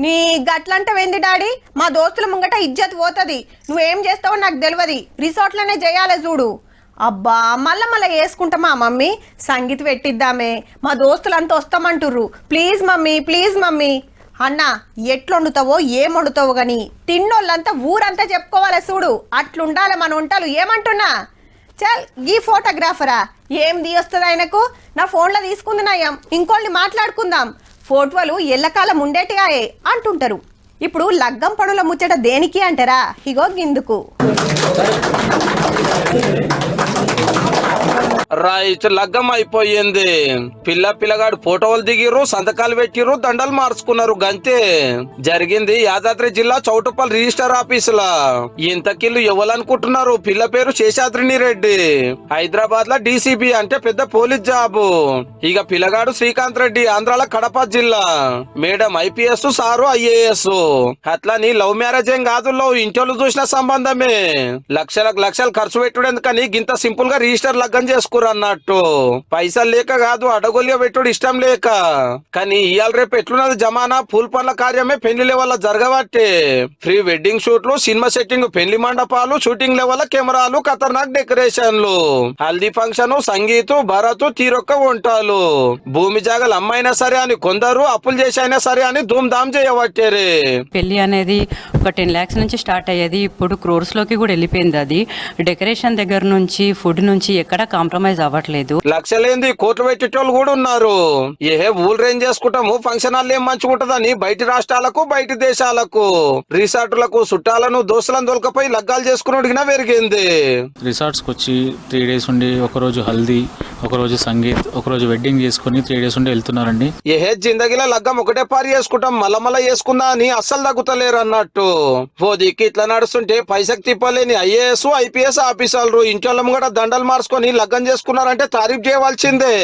నీ గట్లంటవేంది డాడీ? మా దోస్తుల ముంగట ఇజ్జత్ పోతుంది. నువ్వేం చేస్తావో నాకు తెలియదు. రిసార్ట్లోనే చేయాలి చూడు. అబ్బా మళ్ళా వేసుకుంటామా మమ్మీ? సంగీత్ పెట్టిద్దామే, మా దోస్తులంతా వస్తామంటుర్రు. Please mummy, please mummy. అన్న ఎట్లొండుతావో ఏం వండుతావో గాని తిన్నోళ్ళంతా ఊరంతా చెప్పుకోవాలి చూడు. అట్లుండాలి మన వంటలు. ఏమంటున్నా? చల్ ఈ ఫోటోగ్రాఫరా ఏం తీయొస్తుంది ఆయనకు? నా ఫోన్లో తీసుకుంది నయం, ఇంకోళ్ళని మాట్లాడుకుందాం. ఫోటోలు ఎల్లకాలం ఉండేటిగాయే అంటుంటారు. ఇప్పుడు లగ్గం పనుల ముచ్చట దేనికి అంటారా? ఇగో గిందుకు. రైట్, లగ్గం అయిపోయింది. పిల్లగాడు ఫోటోలు దిగిర్రు, సంతకాలు పెట్టిర్రు, దండలు మార్చుకున్నారు. గంతే జరిగింది. యాదాద్రి జిల్లా చౌటుప్పల్ రిజిస్టర్ ఆఫీసులా. ఇంతకిల్లు ఎవరనుకుంటున్నారు? పిల్ల పేరు శేషాద్రిని రెడ్డి. హైదరాబాద్ లో డీసీబీ అంటే పెద్ద పోలీస్ జాబు. ఇక పిల్లగాడు శ్రీకాంత్ రెడ్డి, ఆంధ్రాల కడప జిల్లా. Madam IPS, sir IAS. అట్లని లవ్ మ్యారేజ్ ఏం కాదు, లవ్ ఇంట్లో చూసిన సంబంధమే. లక్షలు ఖర్చు పెట్టుడెందుకని గింత సింపుల్ గా రిజిస్టర్ లగ్గం చేసుకున్నారు అన్నట్టు. పైసలు లేక కాదు, అడగొలిగా పెట్టుడు ఇష్టం లేక. కానీ ఇవాళ రేపు ఎట్లున్నది జమానా? పూల్ పనుల కార్యమే పెళ్లి లెవెల్ జరగబట్టే. ప్రీ వెడ్డింగ్ షూట్లు, సినిమా సెట్టింగ్, పెళ్లి మండపాలు, షూటింగ్ లెవెల్ కెమెరాలు, ఖతర్నాక్ డెకరేషన్లు, హల్దీ ఫంక్షన్, సంగీతు, భరత్, తీరొక్క వంటలు. భూమి జాగలు అమ్మైనా సరే అని కొందరు, అప్పులు చేసైనా సరే అని ధూమ్ ధామ్ చేయబట్టారే. పెళ్లి అనేది ఒక 10 lakhs నుంచి స్టార్ట్ అయ్యేది, ఇప్పుడు క్రోర్స్ లోకి కూడా వెళ్ళిపోయింది. అది డెకరేషన్ దగ్గర నుంచి, ఫుడ్ నుంచి ఎక్కడ కాంప్రమైజ్ అవ్వట్లేదు. లక్షలేంది కోట్లు పెట్టేటోళ్ళు కూడా ఉన్నారు. ఊల్ రేంజ్ చేసుకుంటాము, ఫంక్షన్ హాల్ ఏం మంచుకుంటదని బయటి రాష్ట్రాలకు, బయటి దేశాలకు, రిసార్టులకు చుట్టాలను, దోస్తులను దొలకపోయి లగ్గాలు చేసుకుని పెరిగింది. రిసార్ట్స్ కి వచ్చి 3 days ఉండి, ఒకరోజు హల్దీ, ఒకరోజు సంగీత్, ఒకరోజు వెడ్డింగ్ చేసుకుని 3 days ఉండి వెళ్తున్నారండి. జిందగీలో లగ్గం ఒకటే పారి చేసుకుంటాం, మళ్ళా చేసుకుందా అని అస్సలు తగ్గుతలేరు అన్నట్టు. ఓ దిక్కు ఇట్లా నడుస్తుంటే పైసకి తిప్పలేని ఐఏఎస్, ఐపీఎస్ ఆఫీసర్లు ఇంట్లో కూడా దండలు మార్చుకొని లగ్గం చేసుకున్నారంటే తారీఫ్ చేయవలసిందే.